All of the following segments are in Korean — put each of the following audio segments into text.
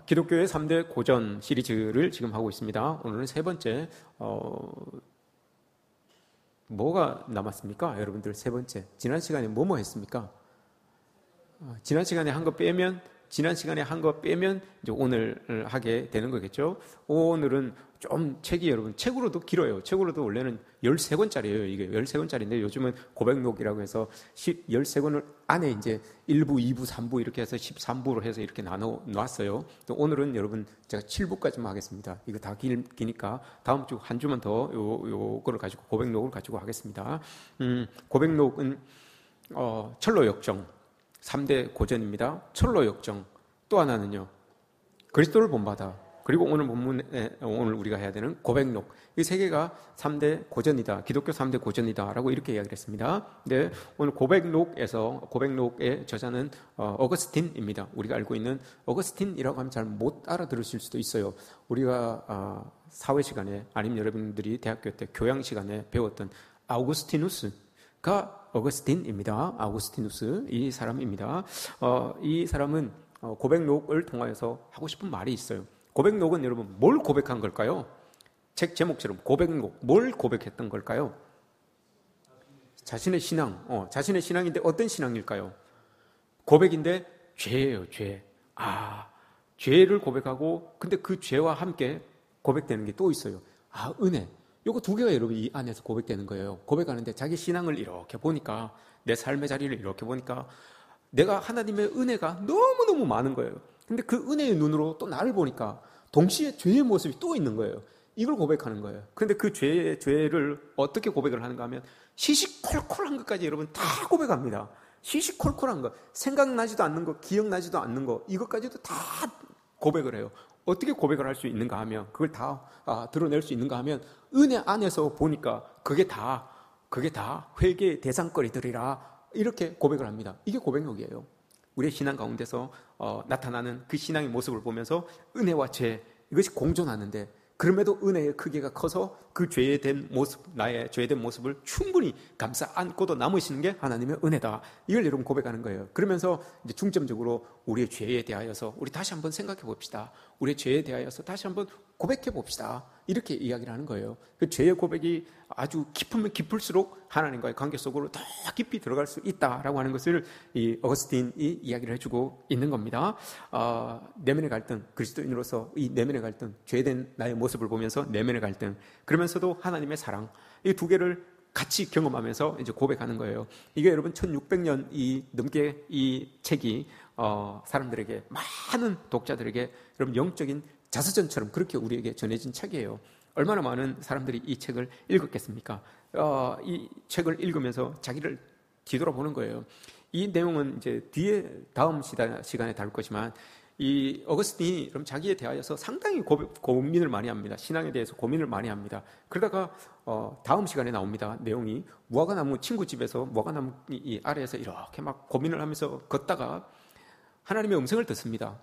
기독교의 3대 고전 시리즈를 지금 하고 있습니다. 오늘은 세 번째, 뭐가 남았습니까? 여러분들 세 번째. 지난 시간에 뭐뭐 했습니까? 지난 시간에 한 거 빼면 이제 오늘 하게 되는 거겠죠. 오늘은 좀 책이 여러분 책으로도 길어요. 책으로도 원래는 13권짜리예요. 이게 13권짜리인데 요즘은 고백록이라고 해서 13권을 안에 이제 1부, 2부, 3부 이렇게 해서 13부로 해서 이렇게 나눠 놨어요. 오늘은 여러분 제가 7부까지만 하겠습니다. 이거 다 기니까 다음 주 한 주만 더 요거를 가지고 고백록을 가지고 하겠습니다. 고백록은 철로 역정 3대 고전입니다. 철로 역정. 또 하나는요. 그리스도를 본받아. 그리고 오늘 본문에 오늘 우리가 해야 되는 고백록. 이 세 개가 3대 고전이다. 기독교 3대 고전이다라고 이렇게 이야기를 했습니다. 네, 오늘 고백록의 저자는 어거스틴입니다. 우리가 알고 있는 어거스틴이라고 하면 잘 못 알아들으실 수도 있어요. 우리가 사회 시간에 아니면 여러분들이 대학교 때 교양 시간에 배웠던 아우구스티누스가 어거스틴입니다. 아우구스티누스 이 사람입니다. 이 사람은 고백록을 통하여서 하고 싶은 말이 있어요. 고백록은 여러분 뭘 고백한 걸까요? 책 제목처럼 고백록 뭘 고백했던 걸까요? 자신의 신앙. 자신의 신앙인데 어떤 신앙일까요? 고백인데 죄예요. 죄. 죄를 고백하고 근데 그 죄와 함께 고백되는 게 또 있어요. 은혜. 요거 두 개가 여러분 이 안에서 고백되는 거예요. 고백하는데 자기 신앙을 이렇게 보니까 내 삶의 자리를 이렇게 보니까 내가 하나님의 은혜가 너무너무 많은 거예요. 근데 그 은혜의 눈으로 또 나를 보니까 동시에 죄의 모습이 또 있는 거예요. 이걸 고백하는 거예요. 그런데 그 죄를 어떻게 고백을 하는가 하면 시시콜콜한 것까지 여러분 다 고백합니다. 시시콜콜한 것, 생각나지도 않는 것, 기억나지도 않는 것, 이것까지도 다 고백을 해요. 어떻게 고백을 할 수 있는가 하면 그걸 다 드러낼 수 있는가 하면 은혜 안에서 보니까 그게 다 회개의 대상거리들이라 이렇게 고백을 합니다. 이게 고백록이에요. 우리의 신앙 가운데서 나타나는 그 신앙의 모습을 보면서 은혜와 죄 이것이 공존하는데 그럼에도 은혜의 크기가 커서 그 죄된 모습, 나의 죄된 모습을 충분히 감싸 안고도 남으시는 게 하나님의 은혜다. 이걸 여러분 고백하는 거예요. 그러면서 이제 중점적으로 우리의 죄에 대하여서 우리 다시 한번 생각해 봅시다. 우리의 죄에 대하여서 다시 한번 고백해 봅시다. 이렇게 이야기를 하는 거예요. 그 죄의 고백이 아주 깊으면 깊을수록 하나님과의 관계 속으로 더 깊이 들어갈 수 있다라고 하는 것을 이 어거스틴이 이야기를 해주고 있는 겁니다. 내면의 갈등, 그리스도인으로서 이 내면의 갈등, 죄된 나의 모습을 보면서 내면의 갈등, 그러면서도 하나님의 사랑, 이 두 개를 같이 경험하면서 이제 고백하는 거예요. 이게 여러분 1600년 넘게 이 책이 사람들에게 많은 독자들에게 여러분 영적인 자서전처럼 그렇게 우리에게 전해진 책이에요. 얼마나 많은 사람들이 이 책을 읽었겠습니까? 이 책을 읽으면서 자기를 뒤돌아보는 거예요. 이 내용은 이제 다음 시간에 다룰 거지만 이 어거스틴이 그럼 자기에 대하여서 상당히 고민을 많이 합니다. 신앙에 대해서 고민을 많이 합니다. 그러다가 다음 시간에 나옵니다. 내용이 무화과나무 친구 집에서 무화과나무 이 아래에서 이렇게 막 고민을 하면서 걷다가 하나님의 음성을 듣습니다.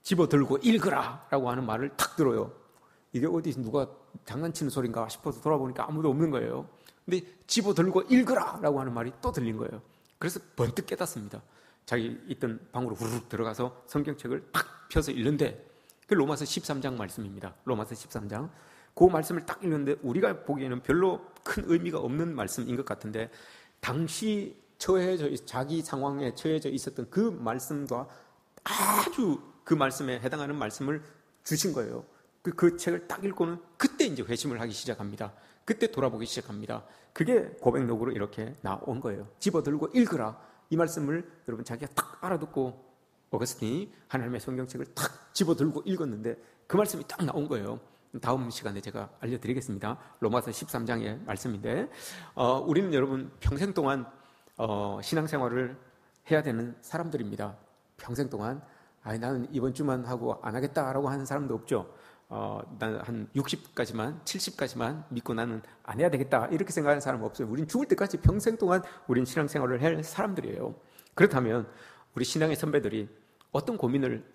집어들고 읽으라 라고 하는 말을 탁 들어요. 이게 어디 누가 장난치는 소린가 싶어서 돌아보니까 아무도 없는 거예요. 근데 집어들고 읽으라 라고 하는 말이 또 들린 거예요. 그래서 번뜩 깨닫습니다. 자기 있던 방으로 후루룩 들어가서 성경책을 탁 펴서 읽는데 그 로마서 13장 말씀입니다. 로마서 13장. 그 말씀을 딱 읽는데 우리가 보기에는 별로 큰 의미가 없는 말씀인 것 같은데 당시 자기 상황에 처해져 있었던 그 말씀과 아주 그 말씀에 해당하는 말씀을 주신 거예요. 그 책을 딱 읽고는 그때 이제 회심을 하기 시작합니다. 그때 돌아보기 시작합니다. 그게 고백록으로 이렇게 나온 거예요. 집어들고 읽으라. 이 말씀을 여러분 자기가 딱 알아듣고 어거스틴이 하나님의 성경책을 딱 집어들고 읽었는데 그 말씀이 딱 나온 거예요. 다음 시간에 제가 알려드리겠습니다. 로마서 13장의 말씀인데 우리는 여러분 평생 동안 신앙생활을 해야 되는 사람들입니다. 평생 동안 나는 이번 주만 하고 안 하겠다라고 하는 사람도 없죠. 나는 한 60까지만 70까지만 믿고 나는 안 해야 되겠다 이렇게 생각하는 사람은 없어요. 우린 죽을 때까지 평생 동안 우린 신앙생활을 할 사람들이에요. 그렇다면 우리 신앙의 선배들이 어떤 고민을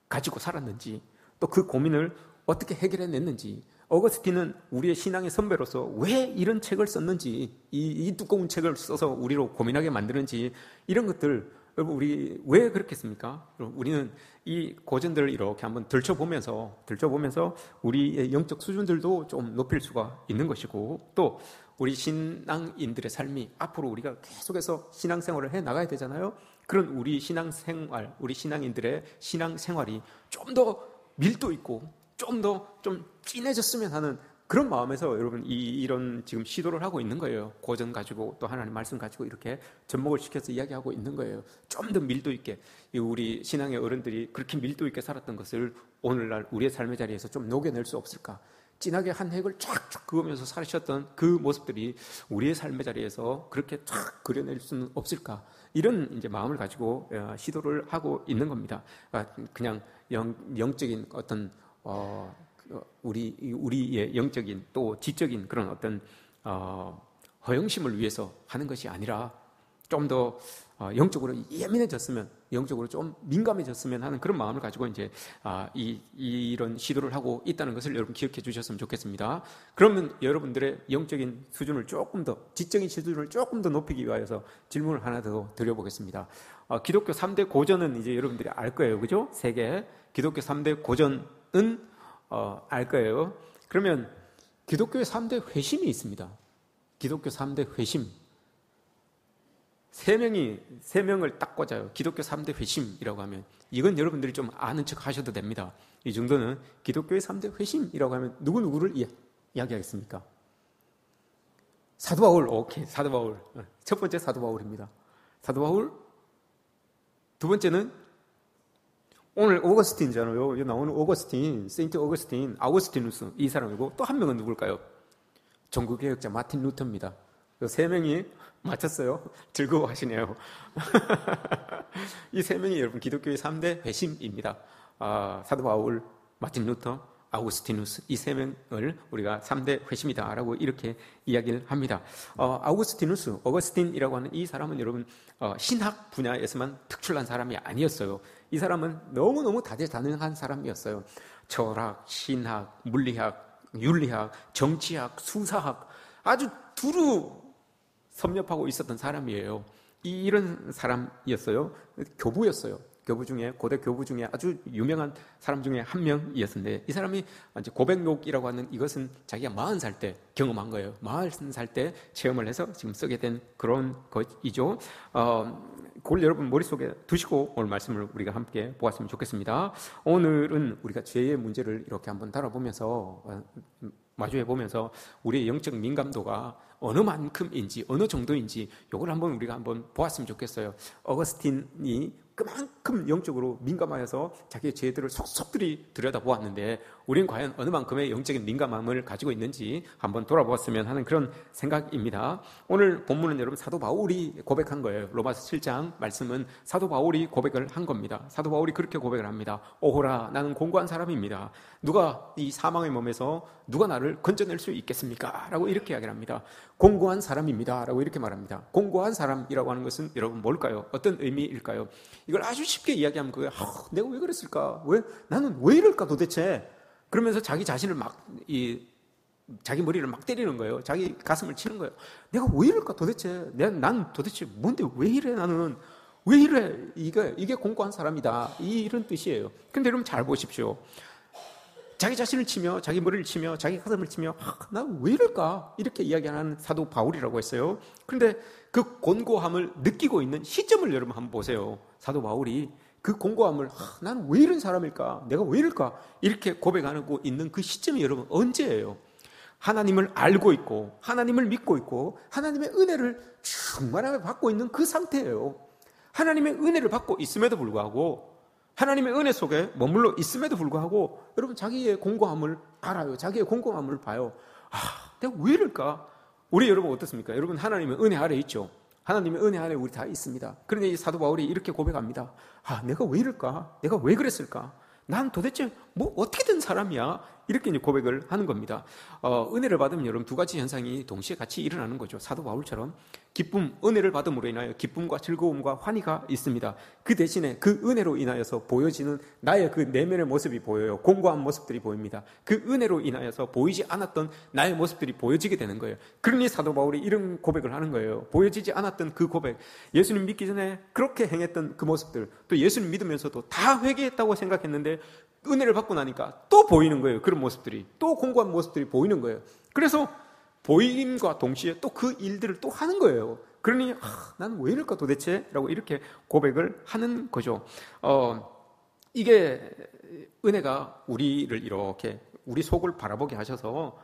가지고 살았는지 또 그 고민을 어떻게 해결해냈는지 어거스틴은 우리의 신앙의 선배로서 왜 이런 책을 썼는지 이 두꺼운 책을 써서 우리로 고민하게 만드는지 이런 것들 여러분, 우리 왜 그렇겠습니까? 여러분, 우리는 이 고전들을 이렇게 한번 들춰보면서 우리의 영적 수준들도 좀 높일 수가 있는 것이고, 또 우리 신앙인들의 삶이 앞으로 우리가 계속해서 신앙생활을 해 나가야 되잖아요. 그런 우리 신앙생활, 우리 신앙인들의 신앙생활이 좀 더 밀도 있고 좀 더 좀 진해졌으면 하는 그런 마음에서 여러분 이런 지금 시도를 하고 있는 거예요. 고전 가지고 또 하나님 말씀 가지고 이렇게 접목을 시켜서 이야기하고 있는 거예요. 좀 더 밀도 있게 우리 신앙의 어른들이 그렇게 밀도 있게 살았던 것을 오늘날 우리의 삶의 자리에서 좀 녹여낼 수 없을까? 진하게 한 획을 쫙쫙 그으면서 사셨던 그 모습들이 우리의 삶의 자리에서 그렇게 쫙 그려낼 수는 없을까? 이런 이제 마음을 가지고 시도를 하고 있는 겁니다. 그냥 영적인 어떤 우리의 영적인 또 지적인 그런 어떤 허영심을 위해서 하는 것이 아니라 좀 더 영적으로 예민해졌으면, 영적으로 좀 민감해졌으면 하는 그런 마음을 가지고 이제 이런 시도를 하고 있다는 것을 여러분 기억해 주셨으면 좋겠습니다. 그러면 여러분들의 영적인 수준을 조금 더, 지적인 수준을 조금 더 높이기 위해서 질문을 하나 더 드려보겠습니다. 기독교 3대 고전은 이제 여러분들이 알 거예요, 그죠? 세계 기독교 3대 고전은 알 거예요. 그러면 기독교의 3대 회심이 있습니다. 기독교 3대 회심. 세 명을 딱 꽂아요. 기독교 3대 회심이라고 하면 이건 여러분들이 좀 아는 척 하셔도 됩니다. 이 정도는 기독교의 3대 회심이라고 하면 누구를 이야기하겠습니까? 사도 바울. 오케이, 사도 바울. 첫 번째 사도 바울입니다. 사도 바울. 두 번째는 오늘 오거스틴이잖아요. 여기 나오는 오거스틴, 세인트 오거스틴, 아우구스티누스 이 사람이고 또 한 명은 누굴까요? 종교개혁자 마틴 루터입니다. 세 명이 맞췄어요. 즐거워하시네요. 이 세 명이 여러분 기독교의 3대 회심입니다. 사도 바울, 마틴 루터, 아우구스티누스 이 세 명을 우리가 3대 회심이다라고 이렇게 이야기를 합니다. 아우구스티누스, 어거스틴이라고 하는 이 사람은 여러분 신학 분야에서만 특출난 사람이 아니었어요. 이 사람은 너무너무 다재다능한 사람이었어요. 철학, 신학, 물리학, 윤리학, 정치학, 수사학 아주 두루 섭렵하고 있었던 사람이에요. 이런 사람이었어요. 교부였어요. 고대 교부 중에 아주 유명한 사람 중에 한 명이었는데 이 사람이 이제 고백록이라고 하는 이것은 자기가 40살 때 경험한 거예요. 40살 때 체험을 해서 지금 쓰게 된 그런 것이죠. 그걸 여러분 머릿속에 두시고 오늘 말씀을 우리가 함께 보았으면 좋겠습니다. 오늘은 우리가 죄의 문제를 이렇게 한번 다뤄보면서 마주해보면서 우리의 영적 민감도가 어느 만큼인지 어느 정도인지 이걸 우리가 한번 보았으면 좋겠어요. 어거스틴이 그만큼 영적으로 민감하여서 자기의 죄들을 속속들이 들여다보았는데 우리는 과연 어느 만큼의 영적인 민감함을 가지고 있는지 한번 돌아보았으면 하는 그런 생각입니다. 오늘 본문은 여러분 사도 바울이 고백한 거예요. 로마서 7장 말씀은 사도 바울이 고백을 한 겁니다. 사도 바울이 그렇게 고백을 합니다. 오호라, 나는 공고한 사람입니다. 누가 이 사망의 몸에서 누가 나를 건져낼 수 있겠습니까? 라고 이렇게 이야기를 합니다. 공고한 사람입니다 라고 이렇게 말합니다. 공고한 사람이라고 하는 것은 여러분 뭘까요? 어떤 의미일까요? 이걸 아주 쉽게 이야기하면 내가 왜 그랬을까? 나는 왜 이럴까 도대체? 그러면서 자기 자신을 자기 머리를 막 때리는 거예요. 자기 가슴을 치는 거예요. 내가 왜 이럴까 도대체? 난 도대체 뭔데 왜 이래? 나는 왜 이래? 이게 공고한 사람이다. 이런 뜻이에요. 근데 여러분 잘 보십시오. 자기 자신을 치며 자기 머리를 치며 자기 가슴을 치며 나 왜 이럴까? 이렇게 이야기하는 사도 바울이라고 했어요. 그런데 그 곤고함을 느끼고 있는 시점을 여러분 한번 보세요. 사도 바울이 그 공고함을 나는 왜 이런 사람일까? 내가 왜 이럴까? 이렇게 고백하고 있는 그 시점이 여러분 언제예요? 하나님을 알고 있고 하나님을 믿고 있고 하나님의 은혜를 충만하게 받고 있는 그 상태예요. 하나님의 은혜를 받고 있음에도 불구하고 하나님의 은혜 속에 머물러 있음에도 불구하고 여러분 자기의 공고함을 알아요. 자기의 공고함을 봐요. 내가 왜 이럴까? 우리 여러분 어떻습니까? 여러분 하나님의 은혜 아래 있죠. 하나님의 은혜 안에 우리 다 있습니다. 그런데 이 사도 바울이 이렇게 고백합니다. 내가 왜 이럴까? 내가 왜 그랬을까? 난 도대체 어떻게 된 사람이야? 이렇게 이제 고백을 하는 겁니다. 은혜를 받으면 여러분 두 가지 현상이 동시에 같이 일어나는 거죠. 사도 바울처럼 기쁨, 은혜를 받음으로 인하여 기쁨과 즐거움과 환희가 있습니다. 그 대신에 그 은혜로 인하여서 보여지는 나의 그 내면의 모습이 보여요. 공고한 모습들이 보입니다. 그 은혜로 인하여서 보이지 않았던 나의 모습들이 보여지게 되는 거예요. 그러니 사도 바울이 이런 고백을 하는 거예요. 보여지지 않았던 그 고백, 예수님 믿기 전에 그렇게 행했던 그 모습들, 또 예수님 믿으면서도 다 회개했다고 생각했는데 은혜를 받고 나니까 또 보이는 거예요. 그런 모습들이, 또 공고한 모습들이 보이는 거예요. 그래서 보임과 동시에 또 그 일들을 또 하는 거예요. 그러니 나는 왜 이럴까 도대체? 라고 이렇게 고백을 하는 거죠. 이게 은혜가 우리를 이렇게 우리 속을 바라보게 하셔서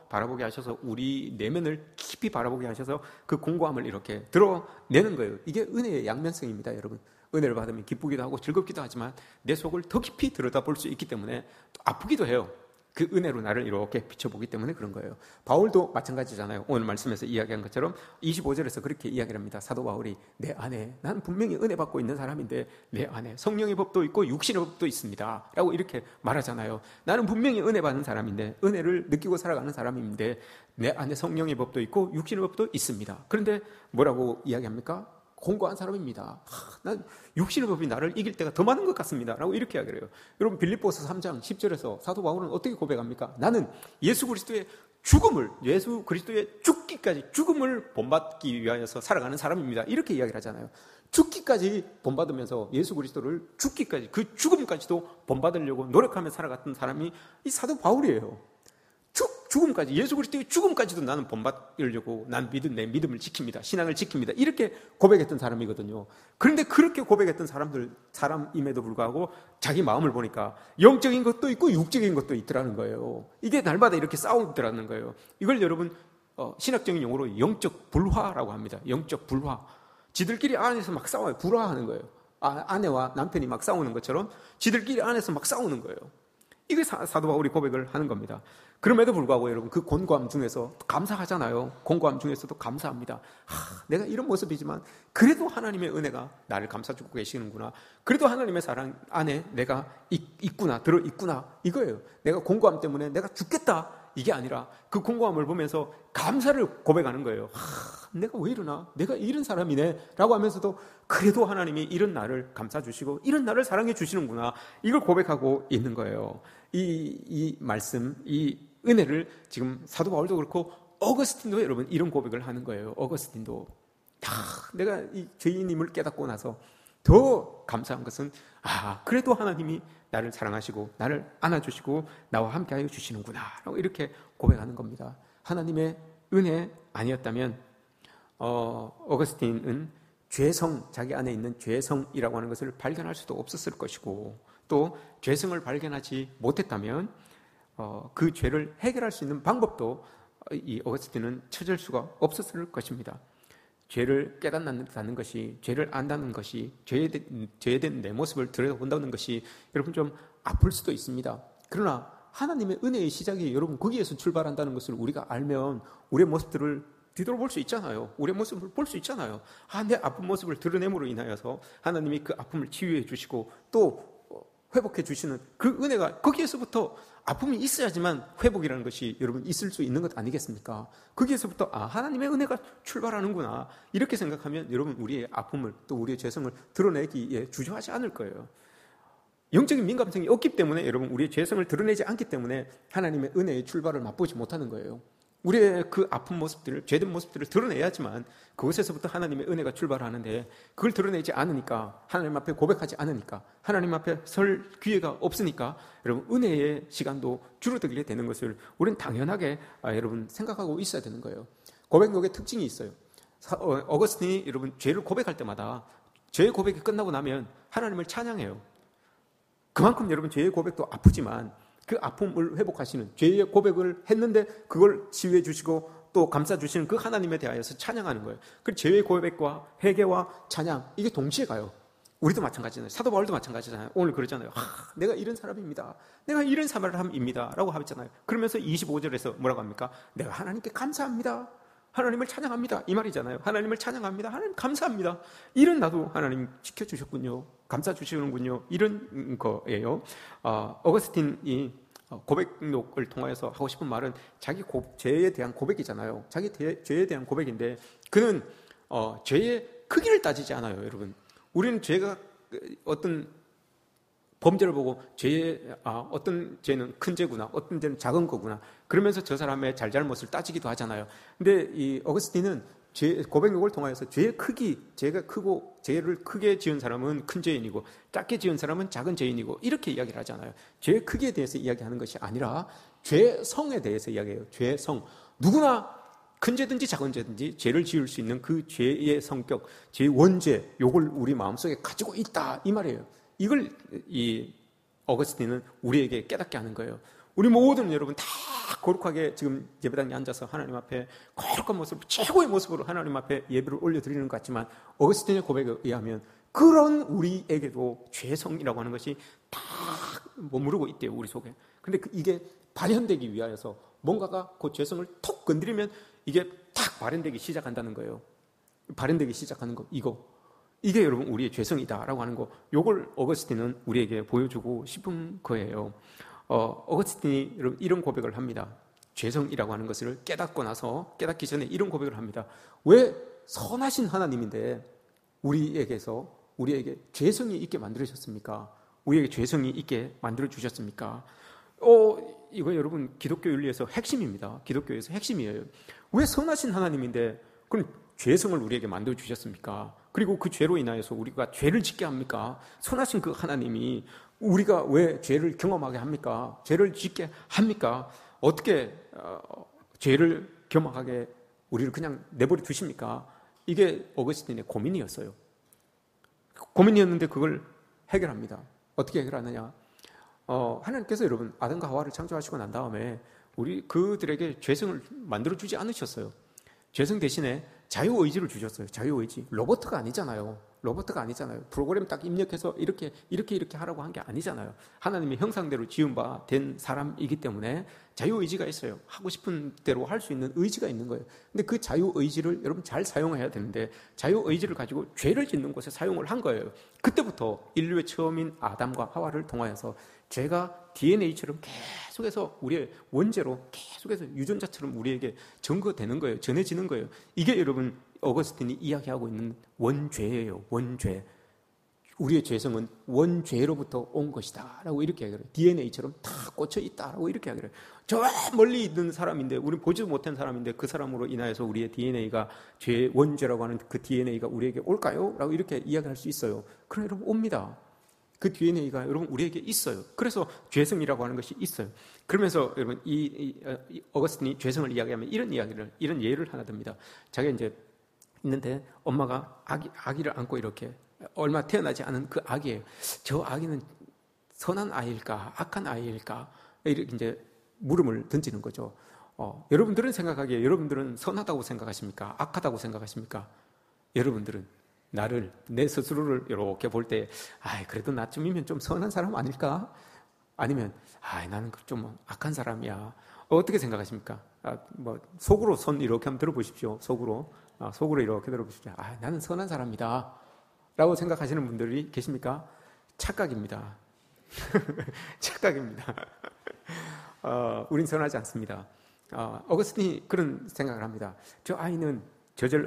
우리 내면을 깊이 바라보게 하셔서 그 공고함을 이렇게 드러내는 거예요. 이게 은혜의 양면성입니다, 여러분. 은혜를 받으면 기쁘기도 하고 즐겁기도 하지만 내 속을 더 깊이 들여다볼 수 있기 때문에 또 아프기도 해요. 그 은혜로 나를 이렇게 비춰보기 때문에 그런 거예요. 바울도 마찬가지잖아요. 오늘 말씀에서 이야기한 것처럼 25절에서 그렇게 이야기를 합니다. 사도 바울이 내 안에, 난 분명히 은혜 받고 있는 사람인데 내 안에 성령의 법도 있고 육신의 법도 있습니다 라고 이렇게 말하잖아요. 나는 분명히 은혜 받는 사람인데, 은혜를 느끼고 살아가는 사람인데 내 안에 성령의 법도 있고 육신의 법도 있습니다. 그런데 뭐라고 이야기합니까? 공고한 사람입니다. 난 육신의 법이 나를 이길 때가 더 많은 것 같습니다 라고 이렇게 이야기를 해요. 여러분 빌립보서 3장 10절에서 사도 바울은 어떻게 고백합니까? 나는 예수 그리스도의 죽기까지 죽음을 본받기 위하여서 살아가는 사람입니다. 이렇게 이야기를 하잖아요. 죽기까지 본받으면서 예수 그리스도를 죽기까지, 그 죽음까지도 본받으려고 노력하며 살아갔던 사람이 이 사도 바울이에요. 죽음까지, 예수 그리스도의 죽음까지도 나는 본받으려고 난 내 믿음을 지킵니다. 신앙을 지킵니다. 이렇게 고백했던 사람이거든요. 그런데 그렇게 고백했던 사람임에도 불구하고 자기 마음을 보니까 영적인 것도 있고 육적인 것도 있더라는 거예요. 이게 날마다 이렇게 싸우더라는 거예요. 이걸 여러분 신학적인 용어로 영적 불화라고 합니다. 영적 불화. 지들끼리 안에서 막 싸워요. 불화하는 거예요. 아내와 남편이 막 싸우는 것처럼 지들끼리 안에서 막 싸우는 거예요. 이게 사도 바울이 고백을 하는 겁니다. 그럼에도 불구하고 여러분 그 곤고함 중에서 감사하잖아요. 곤고함 중에서도 감사합니다. 내가 이런 모습이지만 그래도 하나님의 은혜가 나를 감싸주고 계시는구나. 그래도 하나님의 사랑 안에 내가 있구나, 들어있구나, 이거예요. 내가 곤고함 때문에 내가 죽겠다, 이게 아니라 그 곤고함을 보면서 감사를 고백하는 거예요. 내가 왜 이러나? 내가 이런 사람이네 라고 하면서도 그래도 하나님이 이런 나를 감싸주시고 이런 나를 사랑해 주시는구나, 이걸 고백하고 있는 거예요. 이 말씀, 이 은혜를 지금 사도 바울도 그렇고 어거스틴도 여러분 이런 고백을 하는 거예요. 어거스틴도 내가 이 죄인임을 깨닫고 나서 더 감사한 것은 그래도 하나님이 나를 사랑하시고 나를 안아주시고 나와 함께하여 주시는구나 라고 이렇게 고백하는 겁니다. 하나님의 은혜 아니었다면 어거스틴은 죄성, 자기 안에 있는 죄성이라고 하는 것을 발견할 수도 없었을 것이고, 또 죄성을 발견하지 못했다면 그 죄를 해결할 수 있는 방법도 이 어거스틴은 찾을 수가 없었을 것입니다. 죄를 깨닫는다는 것이, 죄를 안다는 것이, 죄에 대한 내 모습을 들여다본다는 것이 여러분 좀 아플 수도 있습니다. 그러나 하나님의 은혜의 시작이 여러분 거기에서 출발한다는 것을 우리가 알면 우리의 모습들을 뒤돌아볼 수 있잖아요. 우리의 모습을 볼 수 있잖아요. 내 아픈 모습을 드러냄으로 인하여서 하나님이 그 아픔을 치유해 주시고 또 회복해 주시는 그 은혜가, 거기에서부터 아픔이 있어야지만 회복이라는 것이 여러분 있을 수 있는 것 아니겠습니까? 거기에서부터 하나님의 은혜가 출발하는구나, 이렇게 생각하면 여러분 우리의 아픔을, 또 우리의 죄성을 드러내기에 주저하지 않을 거예요. 영적인 민감성이 없기 때문에, 여러분 우리의 죄성을 드러내지 않기 때문에 하나님의 은혜의 출발을 맛보지 못하는 거예요. 우리의 그 아픈 모습들을, 죄된 모습들을 드러내야지만 그것에서부터 하나님의 은혜가 출발하는데, 그걸 드러내지 않으니까, 하나님 앞에 고백하지 않으니까, 하나님 앞에 설 기회가 없으니까 여러분 은혜의 시간도 줄어들게 되는 것을 우리는 당연하게 여러분 생각하고 있어야 되는 거예요. 고백록의 특징이 있어요. 어거스틴이 여러분 죄를 고백할 때마다 죄의 고백이 끝나고 나면 하나님을 찬양해요. 그만큼 여러분 죄의 고백도 아프지만 그 아픔을 회복하시는, 죄의 고백을 했는데 그걸 치유해 주시고 또 감싸 주시는 그 하나님에 대하여서 찬양하는 거예요. 그 죄의 고백과 회개와 찬양, 이게 동시에 가요. 우리도 마찬가지잖아요. 사도 바울도 마찬가지잖아요. 오늘 그러잖아요. 내가 이런 사람입니다. 내가 이런 사람입니다 라고 하잖아요. 그러면서 25절에서 뭐라고 합니까? 내가 하나님께 감사합니다, 하나님을 찬양합니다, 이 말이잖아요. 하나님을 찬양합니다, 하나님 감사합니다, 이런 나도 하나님 지켜주셨군요, 감싸주시는군요, 이런 거예요. 어거스틴이 고백록을 통하여서 하고 싶은 말은 자기 죄에 대한 고백이잖아요. 자기 죄에 대한 고백인데 그는 죄의 크기를 따지지 않아요, 여러분. 우리는 죄가 어떤 범죄를 보고 어떤 죄는 큰 죄구나, 어떤 죄는 작은 거구나. 그러면서 저 사람의 잘잘못을 따지기도 하잖아요. 근데 이 어거스틴은 고백록을 통하여서 죄의 크기, 죄가 크고 죄를 크게 지은 사람은 큰 죄인이고 작게 지은 사람은 작은 죄인이고 이렇게 이야기를 하잖아요. 죄의 크기에 대해서 이야기하는 것이 아니라 죄성에 대해서 이야기해요. 죄성. 누구나 큰 죄든지 작은 죄든지 죄를 지을 수 있는 그 죄의 성격, 죄의 원죄, 요걸 우리 마음속에 가지고 있다 이 말이에요. 이걸 이 어거스틴은 우리에게 깨닫게 하는 거예요. 우리 모든 여러분 다 거룩하게 지금 예배당에 앉아서 하나님 앞에 거룩한 모습, 최고의 모습으로 하나님 앞에 예배를 올려드리는 것 같지만 어거스틴의 고백에 의하면 그런 우리에게도 죄성이라고 하는 것이 다 머무르고 있대요, 우리 속에. 근데 이게 발현되기 위하여서 뭔가가 그 죄성을 톡 건드리면 이게 탁 발현되기 시작한다는 거예요. 발현되기 시작하는 거, 이게 여러분 우리의 죄성이다라고 하는 거, 요걸 어거스틴은 우리에게 보여주고 싶은 거예요. 어거스틴이 여러분 이런 고백을 합니다. 죄성이라고 하는 것을 깨닫기 전에 이런 고백을 합니다. 왜 선하신 하나님인데 우리에게 죄성이 있게 만들어주셨습니까? 우리에게 죄성이 있게 만들어주셨습니까? 이거 여러분 기독교 윤리에서 핵심입니다. 기독교에서 핵심이에요. 왜 선하신 하나님인데 그럼 죄성을 우리에게 만들어주셨습니까? 그리고 그 죄로 인하여서 우리가 죄를 짓게 합니까? 선하신 그 하나님이 우리가 왜 죄를 경험하게 합니까? 죄를 짓게 합니까? 어떻게 죄를 경험하게 우리를 그냥 내버려 두십니까? 이게 어거스틴의 고민이었어요. 고민이었는데 그걸 해결합니다. 어떻게 해결하느냐? 하나님께서 여러분 아담과 하와를 창조하시고 난 다음에 그들에게 죄성을 만들어주지 않으셨어요. 죄성 대신에 자유의지를 주셨어요. 자유의지. 로봇가 아니잖아요. 프로그램 딱 입력해서 이렇게 하라고 한 게 아니잖아요. 하나님의 형상대로 지은 바 된 사람이기 때문에 자유의지가 있어요. 하고 싶은 대로 할 수 있는 의지가 있는 거예요. 근데 그 자유의지를 여러분 잘 사용해야 되는데 자유의지를 가지고 죄를 짓는 곳에 사용을 한 거예요. 그때부터 인류의 처음인 아담과 하와를 통하여서 죄가 DNA처럼 계속해서 우리의 원죄로 계속해서 유전자처럼 우리에게 전거되는 거예요. 전해지는 거예요. 이게 여러분 어거스틴이 이야기하고 있는 원죄예요. 원죄. 우리의 죄성은 원죄로부터 온 것이다 라고 이렇게 이야기해요. DNA처럼 다 꽂혀 있다라고 이렇게 이야기해요. 저 멀리 있는 사람인데 우리 보지도 못한 사람인데 그 사람으로 인하여서 우리의 DNA가 원죄라고 하는 그 DNA가 우리에게 올까요? 라고 이렇게 이야기할 수 있어요. 그럼 여러분 옵니다. 그 DNA가 여러분 우리에게 있어요. 그래서 죄성이라고 하는 것이 있어요. 그러면서 여러분 이 어거스틴이 죄성을 이야기하면 이런 예를 하나 듭니다. 자기가 이제 있는데 엄마가 아기를 안고 이렇게 얼마 태어나지 않은 그 아기예요. 저 아기는 선한 아이일까 악한 아이일까 이렇게 이제 물음을 던지는 거죠. 여러분들은 생각하기에 여러분들은 선하다고 생각하십니까? 악하다고 생각하십니까? 여러분들은 내 스스로를 이렇게 볼 때, 그래도 나쯤이면 좀 선한 사람 아닐까? 아니면, 나는 좀 악한 사람이야. 어떻게 생각하십니까? 속으로 손 이렇게 한번 들어보십시오. 속으로 이렇게 들어보십시오. 나는 선한 사람이다. 라고 생각하시는 분들이 계십니까? 착각입니다. 착각입니다. 우린 선하지 않습니다. 어거스틴이 그런 생각을 합니다. 저 아이는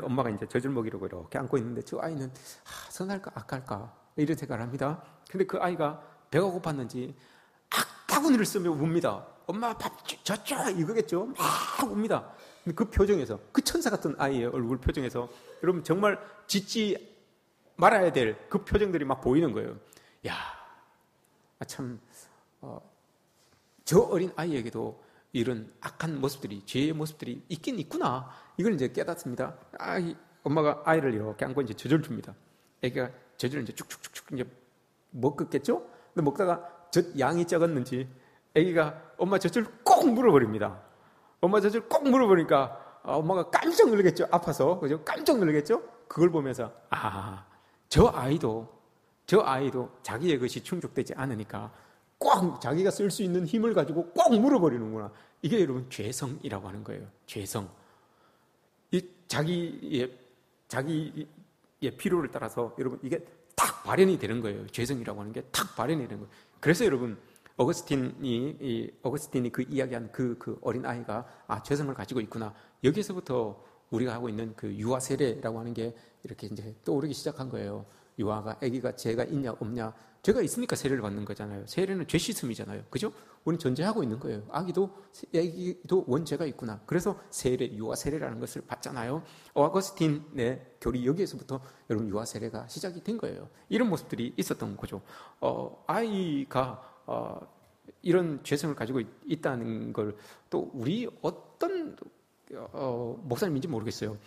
엄마가 이제 젖을 먹이려고 이렇게 안고 있는데 저 아이는 선할까 악할까 이런 생각을 합니다. 근데 그 아이가 배가 고팠는지 악다구니를 쓰며 웁니다. 엄마 밥 줬죠? 이거겠죠? 막 웁니다. 근데 그 표정에서 그 천사 같은 아이의 얼굴 표정에서 여러분 정말 짓지 말아야 될 그 표정들이 막 보이는 거예요. 저 어린 아이에게도 이런 악한 모습들이, 죄의 모습들이 있긴 있구나. 이걸 이제 깨닫습니다. 엄마가 아이를 이렇게 안고 이제 젖을 줍니다. 애기가 젖을 이제 쭉쭉쭉쭉 이제 먹겠죠? 근데 먹다가 젖 양이 적었는지 애기가 엄마 젖을 꼭 물어버립니다. 엄마 젖을 꼭 물어보니까 엄마가 깜짝 놀라겠죠? 아파서. 그죠? 깜짝 놀라겠죠? 그걸 보면서, 저 아이도 자기의 것이 충족되지 않으니까 꼭 자기가 쓸 수 있는 힘을 가지고 꼭 물어버리는구나. 이게 여러분 죄성이라고 하는 거예요. 죄성. 자기의 필요를 따라서 여러분 이게 탁 발현이 되는 거예요. 죄성이라고 하는 게 탁 발현이 되는 거예요. 그래서 여러분 어거스틴이 그 이야기한 그 어린 아이가 죄성을 가지고 있구나. 여기에서부터 우리가 하고 있는 그 유아 세례라고 하는 게 이렇게 이제 떠오르기 시작한 거예요. 유아가, 아기가 죄가 있냐 없냐. 죄가 있으니까 세례를 받는 거잖아요. 세례는 죄 씻음이잖아요. 그죠? 우리는 전제하고 있는 거예요. 아기도 원죄가 있구나. 그래서 세례, 유아 세례라는 것을 받잖아요. 어거스틴의 교리 여기에서부터 여러분 유아 세례가 시작이 된 거예요. 이런 모습들이 있었던 거죠. 아이가 이런 죄성을 가지고 있다는 걸 또 우리 어떤 목사님인지 모르겠어요.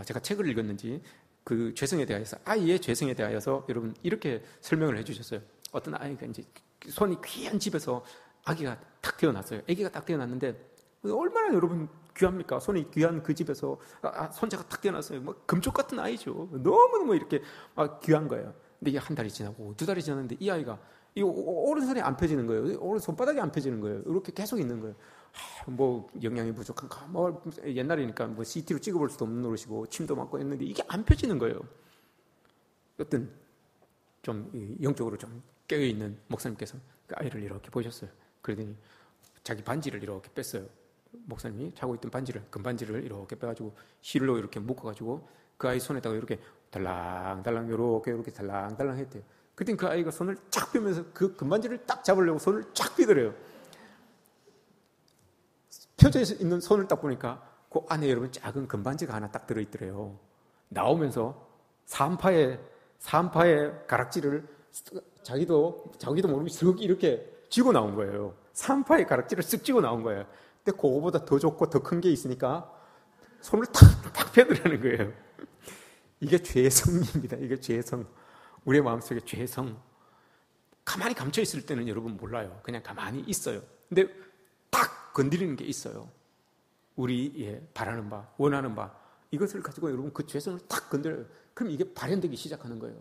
제가 책을 읽었는지 그 죄성에 대하여서, 아이의 죄성에 대하여서 여러분 이렇게 설명을 해주셨어요. 어떤 아이가 이제 손이 귀한 집에서 아기가 딱 태어났어요. 아기가 딱 태어났는데 얼마나 여러분 귀합니까? 손이 귀한 그 집에서 손자가 딱 태어났어요. 뭐 금쪽 같은 아이죠. 너무너무 이렇게 귀한 거예요. 근데 이게 한 달이 지나고 2달이 지났는데 이 아이가 이 오른손이 안 펴지는 거예요. 오른손바닥이 안 펴지는 거예요. 이렇게 계속 있는 거예요. 뭐 영양이 부족한가, 뭐 옛날이니까 뭐 CT로 찍어볼 수도 없는 노릇이고 침도 맞고 했는데 이게 안 펴지는 거예요. 어떤 좀 영적으로 좀 깨어있는 목사님께서 그 아이를 이렇게 보셨어요. 그러더니 자기 반지를 이렇게 뺐어요. 목사님이 차고 있던 반지를, 금반지를 이렇게 빼가지고 실로 이렇게 묶어가지고 그 아이 손에다가 이렇게 달랑달랑 이렇게 달랑달랑 했대요. 그때 그 아이가 손을 쫙 펴면서 그 금반지를 딱 잡으려고 손을 쫙 펴더래요. 펴져 있는 손을 딱 보니까 그 안에 여러분 작은 금반지가 하나 딱 들어있더래요. 나오면서 산파의 가락지를 자기도 모르게 쓱 이렇게 쥐고 나온 거예요. 산파의 가락지를 쓱 쥐고 나온 거예요. 근데 그거보다 더 좋고 더 큰 게 있으니까 손을 탁 펴더라는 거예요. 이게 죄성입니다. 이게 죄성. 우리의 마음속에 죄성. 가만히 감춰 있을 때는 여러분 몰라요. 그냥 가만히 있어요. 근데 딱 건드리는 게 있어요. 우리의 바라는 바, 원하는 바, 이것을 가지고 여러분 그 죄성을 딱 건드려요. 그럼 이게 발현되기 시작하는 거예요.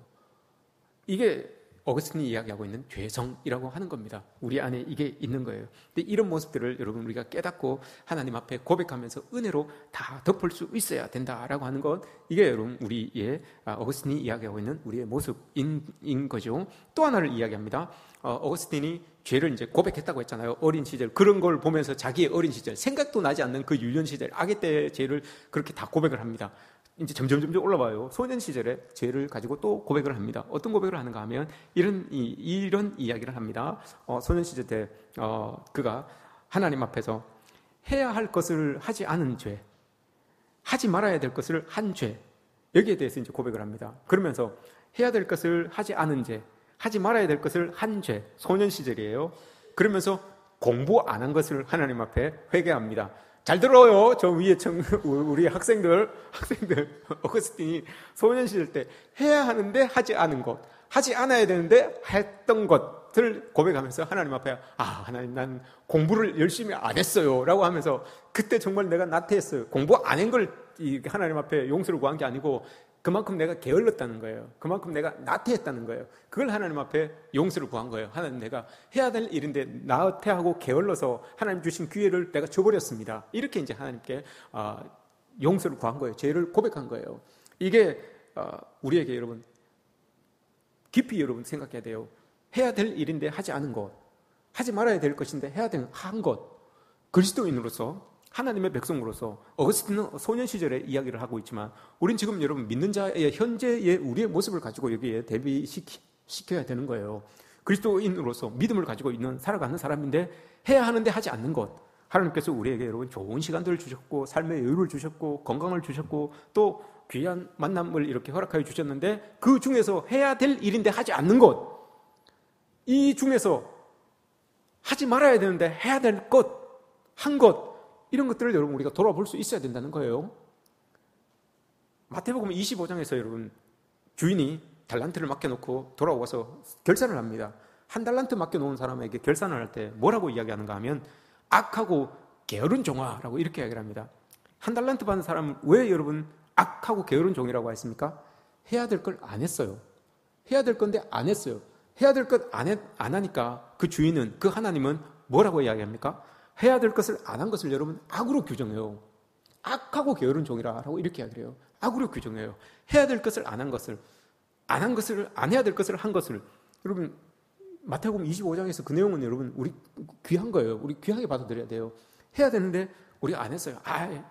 이게 어거스틴이 이야기하고 있는 죄성이라고 하는 겁니다. 우리 안에 이게 있는 거예요. 근데 이런 모습들을 여러분 우리가 깨닫고 하나님 앞에 고백하면서 은혜로 다 덮을 수 있어야 된다라고 하는 것, 이게 여러분 우리의 어거스틴이 이야기하고 있는 우리의 모습인 거죠. 또 하나를 이야기합니다. 어거스틴이 죄를 이제 고백했다고 했잖아요. 어린 시절 그런 걸 보면서 자기의 어린 시절, 생각도 나지 않는 그 유년 시절, 아기 때의 죄를 그렇게 다 고백을 합니다. 이제 점점 올라와요. 소년 시절에 죄를 가지고 또 고백을 합니다. 어떤 고백을 하는가 하면 이런 이야기를 합니다. 소년 시절 때 그가 하나님 앞에서 해야 할 것을 하지 않은 죄, 하지 말아야 될 것을 한 죄, 여기에 대해서 이제 고백을 합니다. 그러면서 해야 될 것을 하지 않은 죄, 하지 말아야 될 것을 한 죄, 소년 시절이에요. 그러면서 공부 안 한 것을 하나님 앞에 회개합니다. 잘 들어요. 저 위에 우리 학생들 어거스틴이 소년 시절 때 해야 하는데 하지 않은 것, 하지 않아야 되는데 했던 것을 고백하면서 하나님 앞에 하나님 난 공부를 열심히 안 했어요 라고 하면서 그때 정말 내가 나태했어요. 공부 안 한 걸 하나님 앞에 용서를 구한 게 아니고 그만큼 내가 게을렀다는 거예요. 그만큼 내가 나태했다는 거예요. 그걸 하나님 앞에 용서를 구한 거예요. 하나님, 내가 해야 될 일인데 나태하고 게을러서 하나님 주신 기회를 내가 줘버렸습니다. 이렇게 이제 하나님께 용서를 구한 거예요. 죄를 고백한 거예요. 이게 우리에게 여러분 깊이 여러분 생각해야 돼요. 해야 될 일인데 하지 않은 것, 하지 말아야 될 것인데 해야 될 한 것. 그리스도인으로서, 하나님의 백성으로서 어거스틴은 소년 시절에 이야기를 하고 있지만 우린 지금 여러분 믿는 자의 현재의 우리의 모습을 가지고 여기에 대비시켜야 되는 거예요. 그리스도인으로서 믿음을 가지고 있는 살아가는 사람인데 해야 하는데 하지 않는 것. 하나님께서 우리에게 여러분 좋은 시간들을 주셨고 삶의 여유를 주셨고 건강을 주셨고 또 귀한 만남을 이렇게 허락하여 주셨는데 그 중에서 해야 될 일인데 하지 않는 것, 이 중에서 하지 말아야 되는데 해야 될 것, 한 것, 이런 것들을 여러분 우리가 돌아볼 수 있어야 된다는 거예요. 마태복음 25장에서 여러분 주인이 달란트를 맡겨놓고 돌아와서 결산을 합니다. 한 달란트 맡겨놓은 사람에게 결산을 할 때 뭐라고 이야기하는가 하면 악하고 게으른 종아라고 이렇게 이야기를 합니다. 한 달란트 받은 사람은 왜 여러분 악하고 게으른 종이라고 했습니까? 해야 될 걸 안 했어요. 해야 될 건데 안 했어요. 해야 될 것 안 하니까 그 주인은, 그 하나님은 뭐라고 이야기합니까? 해야 될 것을 안 한 것을 여러분 악으로 규정해요. 악하고 게으른 종이라고 이렇게 이야기를 해요. 악으로 규정해요. 해야 될 것을 안 한 것을, 안 해야 될 것을 한 것을. 여러분 마태복음 25장에서 그 내용은 여러분 우리 귀한 거예요. 우리 귀하게 받아들여야 돼요. 해야 되는데 우리가 안 했어요.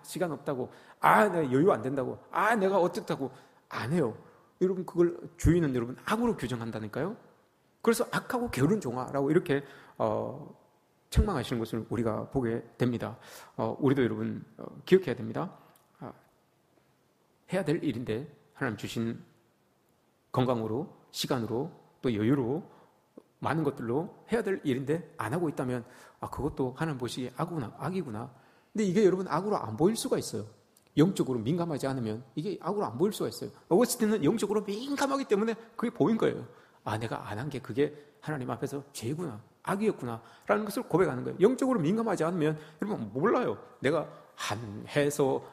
시간 없다고. 내가 여유 안 된다고. 내가 어떻다고. 안 해요. 여러분 그걸 주인은 여러분 악으로 규정한다니까요. 그래서 악하고 게으른 종아라고 이렇게 책망하시는 것을 우리가 보게 됩니다. 우리도 여러분 기억해야 됩니다. 해야 될 일인데 하나님 주신 건강으로, 시간으로, 또 여유로 많은 것들로 해야 될 일인데 안 하고 있다면 그것도 하나님 보시기에 악이구나. 근데 이게 여러분 악으로 안 보일 수가 있어요. 영적으로 민감하지 않으면 이게 악으로 안 보일 수가 있어요. 어거스틴은 영적으로 민감하기 때문에 그게 보인 거예요. 내가 안 한 게 그게 하나님 앞에서 죄구나, 악이었구나 라는 것을 고백하는 거예요. 영적으로 민감하지 않으면 여러분 몰라요. 내가 해서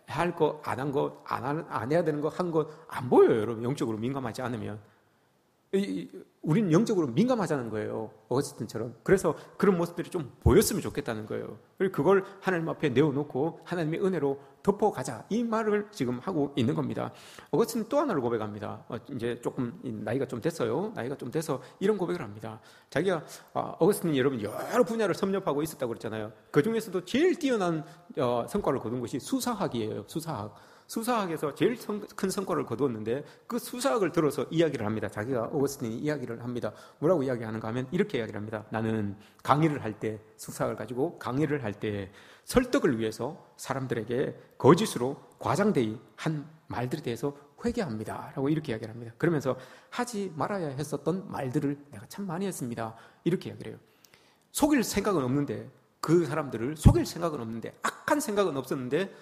할 거, 안 한 거, 안 해야 되는 거, 한 거 안 보여요. 여러분 영적으로 민감하지 않으면. 우리는 영적으로 민감하자는 거예요. 어거스틴처럼. 그래서 그런 모습들이 좀 보였으면 좋겠다는 거예요. 그리고 그걸 하나님 앞에 내어놓고 하나님의 은혜로 덮어가자. 이 말을 지금 하고 있는 겁니다. 어거스틴 또 하나를 고백합니다. 이제 조금 나이가 좀 됐어요. 나이가 좀 돼서 이런 고백을 합니다. 자기가 어거스틴이 여러분 여러 분야를 섭렵하고 있었다고 그랬잖아요. 그 중에서도 제일 뛰어난 성과를 거둔 것이 수사학이에요. 수사학에서 제일 큰 성과를 거두었는데 그 수사학을 들어서 이야기를 합니다. 자기가 어거스틴이 이야기를 합니다. 뭐라고 이야기하는가 하면 이렇게 이야기를 합니다. 나는 강의를 할 때, 수사학을 가지고 강의를 할 때 설득을 위해서 사람들에게 거짓으로 과장되이 한 말들에 대해서 회개합니다. 라고 이렇게 이야기를 합니다. 그러면서 하지 말아야 했었던 말들을 내가 참 많이 했습니다. 이렇게 이야기를 해요. 속일 생각은 없는데, 그 사람들을 속일 생각은 없는데, 악한 생각은 없었는데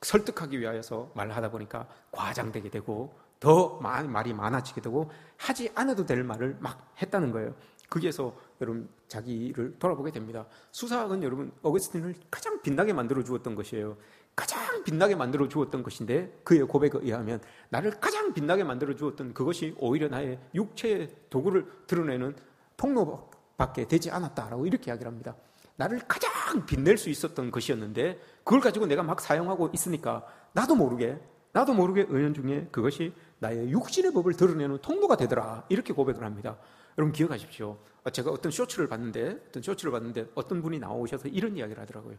설득하기 위하여서 말하다 보니까 과장되게 되고 더 말이 많아지게 되고 하지 않아도 될 말을 막 했다는 거예요. 거기에서 여러분 자기를 돌아보게 됩니다. 수사학은 여러분 어거스틴을 가장 빛나게 만들어 주었던 것이에요. 가장 빛나게 만들어 주었던 것인데 그의 고백에 의하면 나를 가장 빛나게 만들어 주었던 그것이 오히려 나의 육체의 도구를 드러내는 통로밖에 되지 않았다라고 이렇게 이야기를 합니다. 나를 가장 빛낼 수 있었던 것이었는데 그걸 가지고 내가 막 사용하고 있으니까 나도 모르게 은연중에 그것이 나의 육신의 법을 드러내는 통로가 되더라. 이렇게 고백을 합니다. 여러분 기억하십시오. 제가 어떤 쇼츠를 봤는데 어떤 분이 나오셔서 이런 이야기를 하더라고요.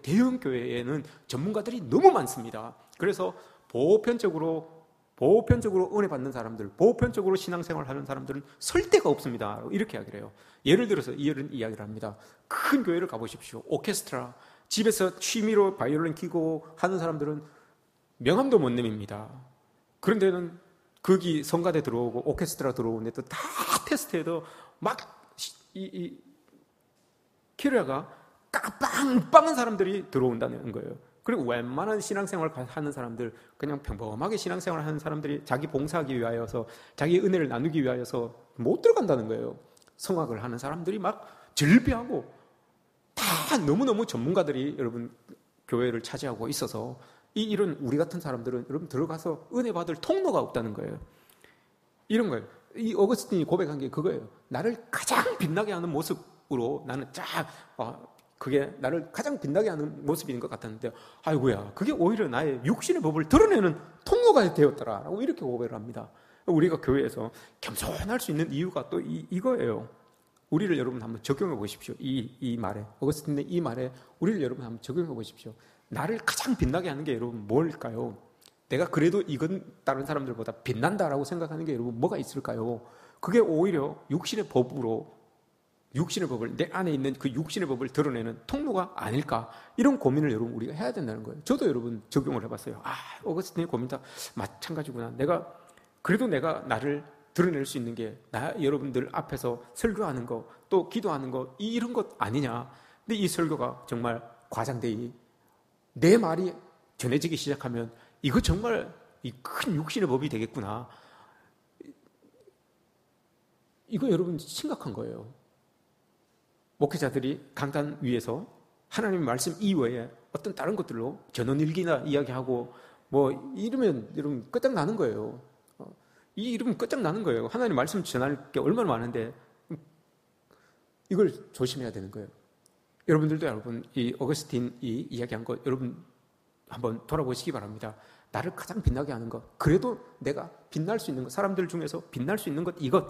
대형 교회에는 전문가들이 너무 많습니다. 그래서 보편적으로 은혜 받는 사람들, 보편적으로 신앙생활 하는 사람들은 설 데가 없습니다. 이렇게 이야기를 해요. 예를 들어서 이런 이야기를 합니다. 큰 교회를 가보십시오. 오케스트라, 집에서 취미로 바이올린 키고 하는 사람들은 명함도 못 내밉니다. 그런데는 거기 성가대 들어오고 오케스트라 들어오는데 또 다 테스트해도 막 키로야가 빵빵한 사람들이 들어온다는 거예요. 그리고 웬만한 신앙생활 하는 사람들, 그냥 평범하게 신앙생활 하는 사람들이 자기 봉사하기 위하여서, 자기 은혜를 나누기 위하여서 못 들어간다는 거예요. 성악을 하는 사람들이 막 즐비하고 다 너무너무 전문가들이 여러분 교회를 차지하고 있어서 이런 우리 같은 사람들은 여러분 들어가서 은혜 받을 통로가 없다는 거예요. 이런 거예요. 이 어거스틴이 고백한 게 그거예요. 나를 가장 빛나게 하는 모습으로 나는 그게 나를 가장 빛나게 하는 모습인 것 같았는데 아이고야 그게 오히려 나의 육신의 법을 드러내는 통로가 되었더라라고 이렇게 고백을 합니다. 우리가 교회에서 겸손할 수 있는 이유가 또 이거예요. 우리를 여러분 한번 적용해 보십시오. 이 말에, 어거스틴의 이 말에 우리를 여러분 한번 적용해 보십시오. 나를 가장 빛나게 하는 게 여러분 뭘까요? 내가 그래도 이건 다른 사람들보다 빛난다라고 생각하는 게 여러분 뭐가 있을까요? 그게 오히려 육신의 법을 내 안에 있는 그 육신의 법을 드러내는 통로가 아닐까, 이런 고민을 여러분 우리가 해야 된다는 거예요. 저도 여러분 적용을 해봤어요. 어거스틴의 고민도 마찬가지구나. 그래도 내가 나를 드러낼 수 있는 게 여러분들 앞에서 설교하는 거, 또 기도하는 거, 이런 것 아니냐. 근데 이 설교가 정말 과장되이 내 말이 전해지기 시작하면 이거 정말 이 큰 육신의 법이 되겠구나. 이거 여러분 심각한 거예요. 목회자들이 강단 위에서 하나님의 말씀 이외에 어떤 다른 것들로 전원일기나 이야기하고 이러면 여러분 끝장나는 거예요. 이러면 끝장나는 거예요. 하나님의 말씀 전할 게 얼마나 많은데 이걸 조심해야 되는 거예요. 여러분들도 이 어거스틴이 이야기한 것 여러분 한번 돌아보시기 바랍니다. 나를 가장 빛나게 하는 것, 그래도 내가 빛날 수 있는 것, 사람들 중에서 빛날 수 있는 것, 이것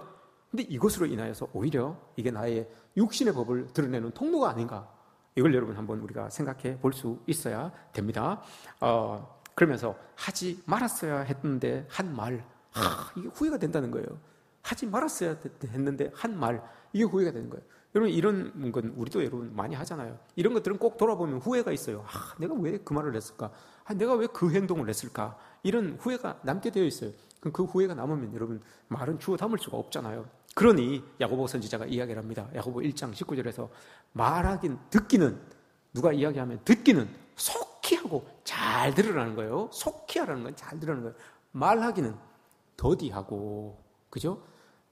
근데 이것으로 인하여서 오히려 이게 나의 육신의 법을 드러내는 통로가 아닌가? 이걸 여러분 한번 우리가 생각해 볼 수 있어야 됩니다. 그러면서 하지 말았어야 했는데 한 말, 이게 후회가 된다는 거예요. 하지 말았어야 했는데 한 말, 이게 후회가 되는 거예요. 여러분 이런 건 우리도 여러분 많이 하잖아요. 이런 것들은 꼭 돌아보면 후회가 있어요. 내가 왜 그 말을 했을까? 내가 왜 그 행동을 했을까? 이런 후회가 남게 되어 있어요. 그럼 그 후회가 남으면 여러분 말은 주워 담을 수가 없잖아요. 그러니 야고보 선지자가 이야기를 합니다. 야고보 1장 19절에서 말하긴 듣기는, 누가 이야기하면 듣기는 속히 하고 잘 들으라는 거예요. 속히 하라는 건 잘 들으라는 거예요. 말하기는 더디하고, 그죠?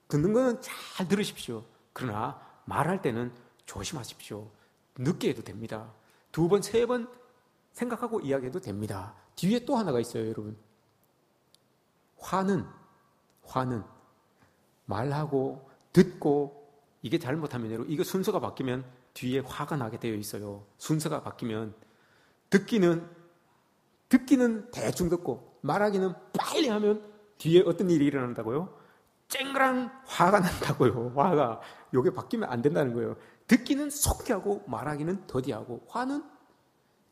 듣는 거는 잘 들으십시오. 그러나 말할 때는 조심하십시오. 늦게 해도 됩니다. 2번, 3번 생각하고 이야기해도 됩니다. 뒤에 또 하나가 있어요, 여러분. 화는 말하고 듣고 이게 잘못하면 여러분 이거 순서가 바뀌면 뒤에 화가 나게 되어 있어요. 순서가 바뀌면 듣기는 대충 듣고 말하기는 빨리 하면 뒤에 어떤 일이 일어난다고요? 쨍그랑 화가 난다고요. 화가 요게 바뀌면 안 된다는 거예요. 듣기는 속히 하고 말하기는 더디하고 화는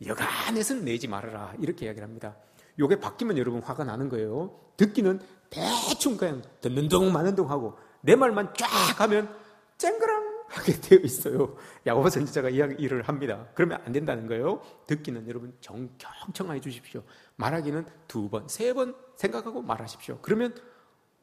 여간해서는 내지 말아라, 이렇게 이야기를 합니다. 요게 바뀌면 여러분 화가 나는 거예요. 듣기는 대충 그냥 듣는 둥 마는 둥 하고 내 말만 쫙 하면 쨍그랑 하게 되어 있어요. 야고보 선지자가 이야기를 합니다. 그러면 안 된다는 거예요. 듣기는 여러분 경청해 주십시오. 말하기는 2번, 3번 생각하고 말하십시오. 그러면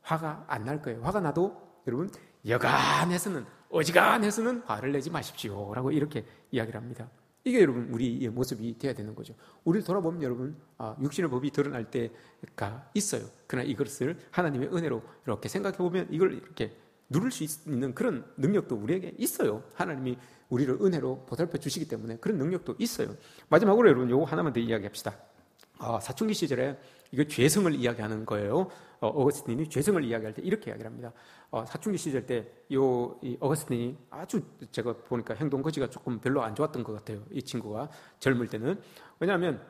화가 안 날 거예요. 화가 나도 여러분 여간해서는, 어지간해서는 화를 내지 마십시오 라고 이렇게 이야기를 합니다. 이게 여러분 우리의 모습이 돼야 되는 거죠. 우리를 돌아보면 여러분 육신의 법이 드러날 때가 있어요. 그러나 이것을 하나님의 은혜로 이렇게 생각해 보면 이걸 이렇게 누릴 수 있는 그런 능력도 우리에게 있어요. 하나님이 우리를 은혜로 보살펴 주시기 때문에 그런 능력도 있어요. 마지막으로 여러분 요거 하나만 더 이야기합시다. 사춘기 시절에 이거 죄성을 이야기하는 거예요. 어거스틴이 죄성을 이야기할 때 이렇게 이야기를 합니다. 사춘기 시절 때 이 어거스틴이 아주 제가 보니까 행동 거지가 조금 별로 안 좋았던 것 같아요. 이 친구가 젊을 때는. 왜냐하면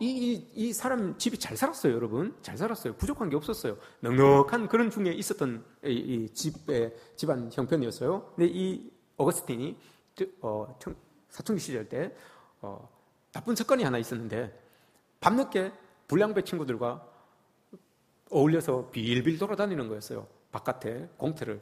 이 사람 집이 잘 살았어요, 여러분. 잘 살았어요. 부족한 게 없었어요. 넉넉한 그런 중에 있었던 이 집안 형편이었어요. 근데 이 어거스틴이 사춘기 시절 때 나쁜 습관이 하나 있었는데 밤늦게 불량배 친구들과 어울려서 빌빌 돌아다니는 거였어요. 바깥에 공터를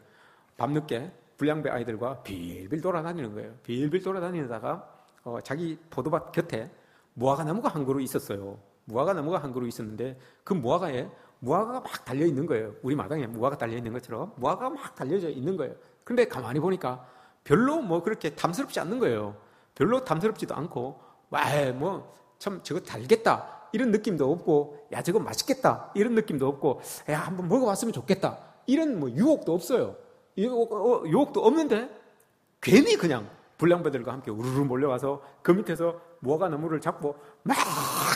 밤늦게 불량배 아이들과 빌빌 돌아다니는 거예요. 빌빌 돌아다니다가 자기 포도밭 곁에 무화과나무가 한 그루 있었어요. 무화과나무가 한 그루 있었는데 그 무화과에 무화과가 막 달려있는 거예요. 우리 마당에 무화과 달려있는 것처럼 무화과가 막 달려져 있는 거예요. 그런데 가만히 보니까 별로 뭐 그렇게 탐스럽지 않는 거예요. 별로 탐스럽지도 않고 참 저거 달겠다 이런 느낌도 없고, 야 저거 맛있겠다 이런 느낌도 없고, 야 한번 먹어봤으면 좋겠다 이런 뭐 유혹도 없어요. 유혹도 없는데 괜히 그냥 불량배들과 함께 우르르 몰려와서 그 밑에서 무화과 나무를 잡고 막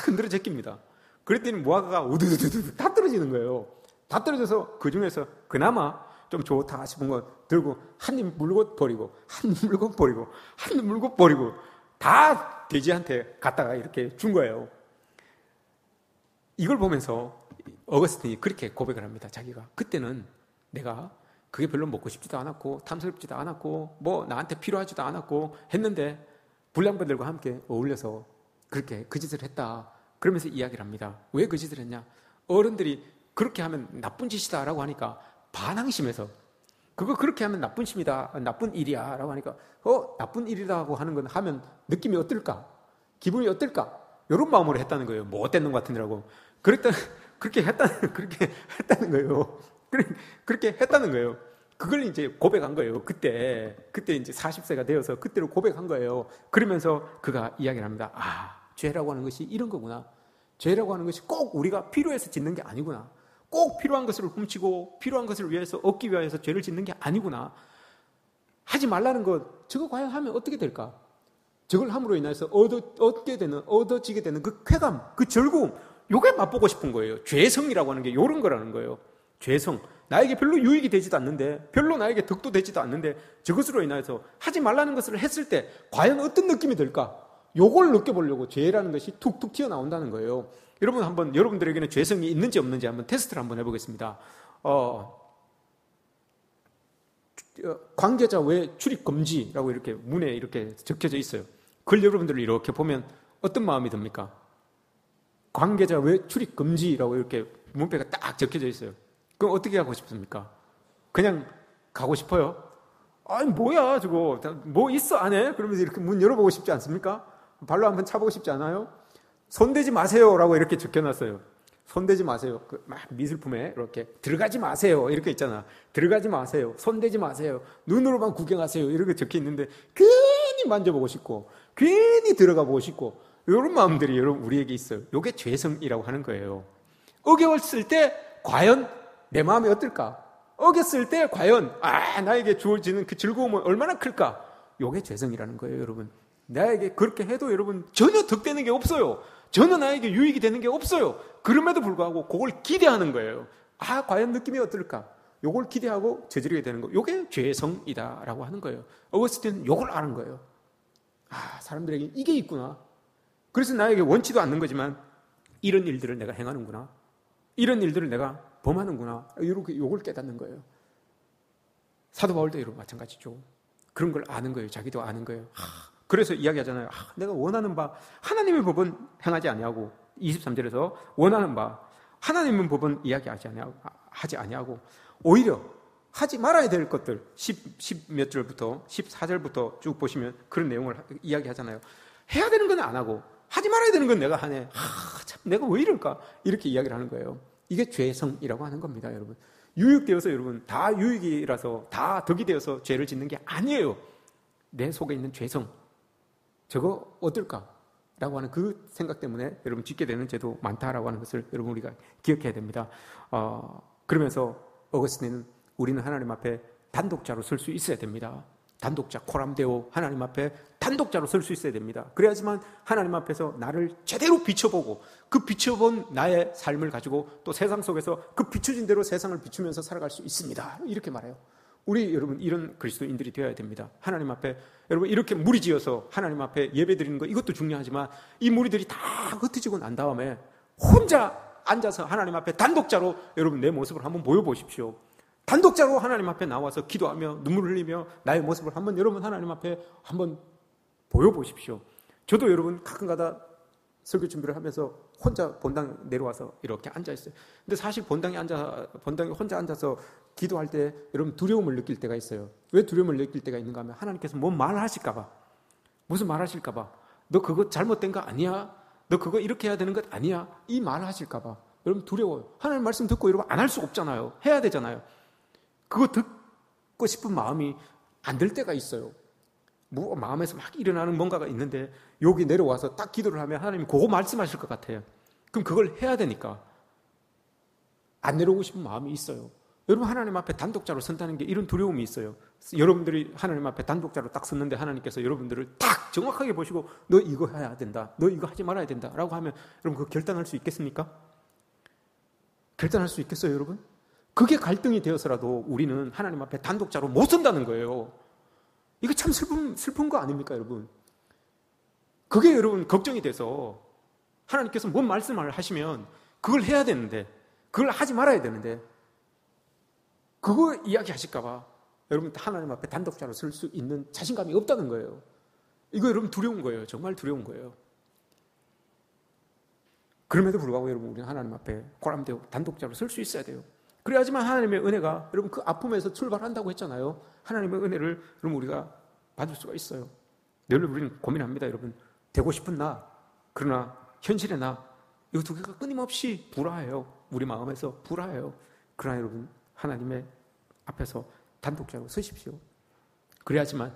흔들어 제낍니다. 그랬더니 무화과가 우두두두두 다 떨어지는 거예요. 다 떨어져서 그 중에서 그나마 좀 좋다 싶은 거 들고 한 입 물고 버리고 한 입 물고 버리고 한 입 물고 버리고 다 돼지한테 갖다가 이렇게 준 거예요. 이걸 보면서 어거스틴이 그렇게 고백을 합니다. 자기가 그때는 내가 그게 별로 먹고 싶지도 않았고 탐스럽지도 않았고 뭐 나한테 필요하지도 않았고 했는데 불량배들과 함께 어울려서 그렇게 그 짓을 했다. 그러면서 이야기를 합니다. 왜 그 짓을 했냐? 어른들이 그렇게 하면 나쁜 짓이다 라고 하니까 반항심에서 그거 그렇게 하면 나쁜 심이다, 나쁜 일이야 라고 하니까 나쁜 일이라고 하는 건 하면 느낌이 어떨까? 기분이 어떨까? 이런 마음으로 했다는 거예요. 뭐 어땠는 것 같은데라고. 그렇게 했다는 거예요. 그렇게 했다는 거예요. 그걸 이제 고백한 거예요. 그때 이제 40세가 되어서 그때로 고백한 거예요. 그러면서 그가 이야기를 합니다. 죄라고 하는 것이 이런 거구나. 죄라고 하는 것이 꼭 우리가 필요해서 짓는 게 아니구나. 꼭 필요한 것을 훔치고 필요한 것을 위해서 얻기 위해서 죄를 짓는 게 아니구나. 하지 말라는 것, 저거 과연 하면 어떻게 될까? 저걸 함으로 인해서 얻어지게 되는 그 쾌감, 그 즐거움, 요게 맛보고 싶은 거예요. 죄성이라고 하는 게 요런 거라는 거예요. 죄성. 나에게 별로 유익이 되지도 않는데, 별로 나에게 덕도 되지도 않는데, 저것으로 인해서 하지 말라는 것을 했을 때 과연 어떤 느낌이 들까? 요걸 느껴보려고 죄라는 것이 툭툭 튀어나온다는 거예요. 여러분 한번 여러분들에게는 죄성이 있는지 없는지 한번 테스트를 한번 해보겠습니다. 관계자 외 출입 금지라고 이렇게 문에 이렇게 적혀져 있어요. 그걸 여러분들 이렇게 보면 어떤 마음이 듭니까? 관계자 외 출입 금지라고 이렇게 문패가 딱 적혀져 있어요. 그럼 어떻게 하고 싶습니까? 그냥 가고 싶어요? 아니 뭐야 저거 뭐 있어 안에? 그러면서 이렇게 문 열어보고 싶지 않습니까? 발로 한번 차보고 싶지 않아요? 손대지 마세요라고 이렇게 적혀놨어요. 손대지 마세요. 막 미술품에 이렇게 들어가지 마세요 이렇게 있잖아. 들어가지 마세요. 손대지 마세요. 눈으로만 구경하세요 이렇게 적혀 있는데 괜히 만져보고 싶고 괜히 들어가 보고 싶고 이런 마음들이 여러분 우리에게 있어요. 이게 죄성이라고 하는 거예요. 어겨웠을 때 과연 내 마음이 어떨까? 어겼을 때 과연 나에게 주어지는 그 즐거움은 얼마나 클까? 이게 죄성이라는 거예요, 여러분. 나에게 그렇게 해도 여러분 전혀 득되는 게 없어요. 전혀 나에게 유익이 되는 게 없어요. 그럼에도 불구하고 그걸 기대하는 거예요. 과연 느낌이 어떨까? 요걸 기대하고 저지르게 되는 거. 요게 죄성이다라고 하는 거예요. 어거스틴은 요걸 아는 거예요. 사람들에게 이게 있구나. 그래서 나에게 원치도 않는 거지만 이런 일들을 내가 행하는구나. 이런 일들을 내가 범하는구나. 이렇게 요걸 깨닫는 거예요. 사도 바울도 이런 마찬가지죠. 그런 걸 아는 거예요. 자기도 아는 거예요. 그래서 이야기하잖아요. 내가 원하는 바 하나님의 법은 행하지 아니하고 23절에서 원하는 바 하나님의 법은 하지 아니하고 오히려 하지 말아야 될 것들 10 몇 절부터 14절부터 쭉 보시면 그런 내용을 이야기하잖아요. 해야 되는 건 안 하고 하지 말아야 되는 건 내가 하네. 참 내가 왜 이럴까? 이렇게 이야기를 하는 거예요. 이게 죄성이라고 하는 겁니다, 여러분. 유익되어서 여러분 다 유익이라서 다 덕이 되어서 죄를 짓는 게 아니에요. 내 속에 있는 죄성 저거 어떨까? 라고 하는 그 생각 때문에 여러분 짓게 되는 죄도 많다라고 하는 것을 여러분 우리가 기억해야 됩니다. 그러면서 어거스틴은 우리는 하나님 앞에 단독자로 설 수 있어야 됩니다. 단독자, 코람데오 하나님 앞에 단독자로 설 수 있어야 됩니다. 그래야지만 하나님 앞에서 나를 제대로 비춰보고 그 비춰본 나의 삶을 가지고 또 세상 속에서 그 비춰진 대로 세상을 비추면서 살아갈 수 있습니다. 이렇게 말해요. 우리 여러분 이런 그리스도인들이 되어야 됩니다. 하나님 앞에 여러분 이렇게 무리지어서 하나님 앞에 예배드리는 거 이것도 중요하지만 이 무리들이 다 흩어지고 난 다음에 혼자 앉아서 하나님 앞에 단독자로 여러분 내 모습을 한번 보여보십시오. 단독자로 하나님 앞에 나와서 기도하며 눈물을 흘리며 나의 모습을 한번 여러분 하나님 앞에 한번 보여보십시오. 저도 여러분 가끔가다 설교 준비를 하면서 혼자 본당 내려와서 이렇게 앉아있어요. 근데 사실 본당에 혼자 앉아서 기도할 때 여러분 두려움을 느낄 때가 있어요. 왜 두려움을 느낄 때가 있는가 하면 하나님께서 뭐 말하실까봐, 무슨 말하실까봐, 너 그거 잘못된 거 아니야? 너 그거 이렇게 해야 되는 것 아니야? 이 말하실까봐 여러분 두려워요. 하나님 말씀 듣고 여러분 안 할 수가 없잖아요. 해야 되잖아요. 그거 듣고 싶은 마음이 안 들 때가 있어요. 뭐 마음에서 막 일어나는 뭔가가 있는데 여기 내려와서 딱 기도를 하면 하나님이 그거 말씀하실 것 같아요. 그럼 그걸 해야 되니까 안 내려오고 싶은 마음이 있어요. 여러분 하나님 앞에 단독자로 선다는 게 이런 두려움이 있어요. 여러분들이 하나님 앞에 단독자로 딱 섰는데 하나님께서 여러분들을 딱 정확하게 보시고 너 이거 해야 된다, 너 이거 하지 말아야 된다 라고 하면 여러분 그거 결단할 수 있겠습니까? 결단할 수 있겠어요 여러분? 그게 갈등이 되어서라도 우리는 하나님 앞에 단독자로 못 선다는 거예요. 이거 참 슬픈 거 아닙니까 여러분? 그게 여러분 걱정이 돼서 하나님께서 뭔 말씀을 하시면 그걸 해야 되는데 그걸 하지 말아야 되는데 그거 이야기하실까 봐 여러분 하나님 앞에 단독자로 설 수 있는 자신감이 없다는 거예요. 이거 여러분 두려운 거예요. 정말 두려운 거예요. 그럼에도 불구하고 여러분 우리는 하나님 앞에 고람되고 단독자로 설 수 있어야 돼요. 그래야지만 하나님의 은혜가 여러분 그 아픔에서 출발한다고 했잖아요. 하나님의 은혜를 여러분 우리가 받을 수가 있어요. 늘 우리는 고민합니다 여러분. 되고 싶은 나, 그러나 현실의 나, 이 두 개가 끊임없이 불화해요. 우리 마음에서 불화해요. 그러나 여러분 하나님의 앞에서 단독자로 서십시오. 그래야지만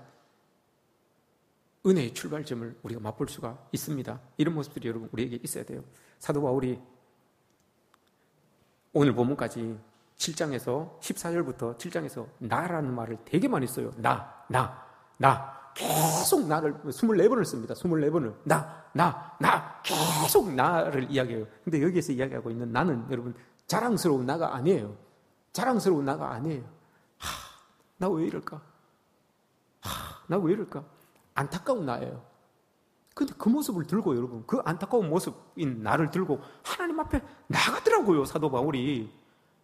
은혜의 출발점을 우리가 맛볼 수가 있습니다. 이런 모습들이 여러분 우리에게 있어야 돼요. 사도 바울이 오늘 본문까지 7장에서 14절부터 7장에서 나라는 말을 되게 많이 써요. 나 계속 나를 24번을 씁니다. 24번을 나 계속 나를 이야기해요. 근데 여기에서 이야기하고 있는 나는 여러분 자랑스러운 나가 아니에요. 자랑스러운 나가 아니에요. 나 왜 이럴까? 나 왜 이럴까? 안타까운 나예요. 근데 그 모습을 들고 여러분 그 안타까운 모습인 나를 들고 하나님 앞에 나가더라고요. 사도 바울이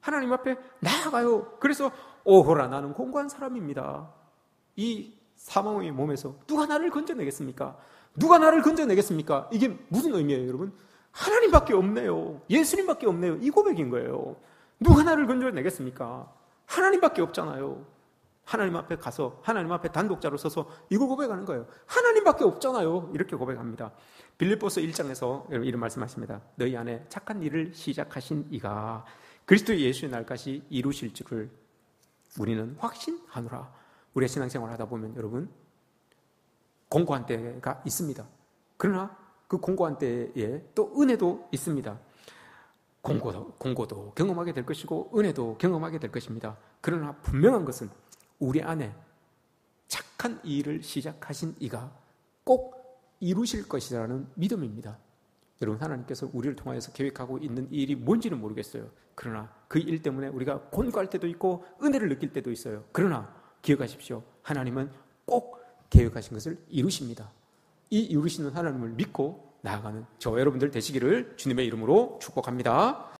하나님 앞에 나아가요. 그래서 오호라 나는 공고한 사람입니다. 이 사망의 몸에서 누가 나를 건져내겠습니까? 누가 나를 건져내겠습니까? 이게 무슨 의미예요, 여러분? 하나님밖에 없네요. 예수님밖에 없네요. 이 고백인 거예요. 누가 나를 건져내겠습니까? 하나님밖에 없잖아요. 하나님 앞에 가서 하나님 앞에 단독자로 서서 이걸 고백하는 거예요. 하나님밖에 없잖아요. 이렇게 고백합니다. 빌립보서 1장에서 이런 말씀하십니다. 너희 안에 착한 일을 시작하신 이가 그리스도 예수의 날까지 이루실 줄을 우리는 확신하노라. 우리의 신앙생활을 하다 보면 여러분 공고한 때가 있습니다. 그러나 그 공고한 때에 또 은혜도 있습니다. 공고도 경험하게 될 것이고 은혜도 경험하게 될 것입니다. 그러나 분명한 것은 우리 안에 착한 일을 시작하신 이가 꼭 이루실 것이라는 믿음입니다. 여러분, 하나님께서 우리를 통하여서 계획하고 있는 일이 뭔지는 모르겠어요. 그러나 그 일 때문에 우리가 곤고할 때도 있고 은혜를 느낄 때도 있어요. 그러나 기억하십시오. 하나님은 꼭 계획하신 것을 이루십니다. 이 이루시는 하나님을 믿고 나아가는 저와 여러분들 되시기를 주님의 이름으로 축복합니다.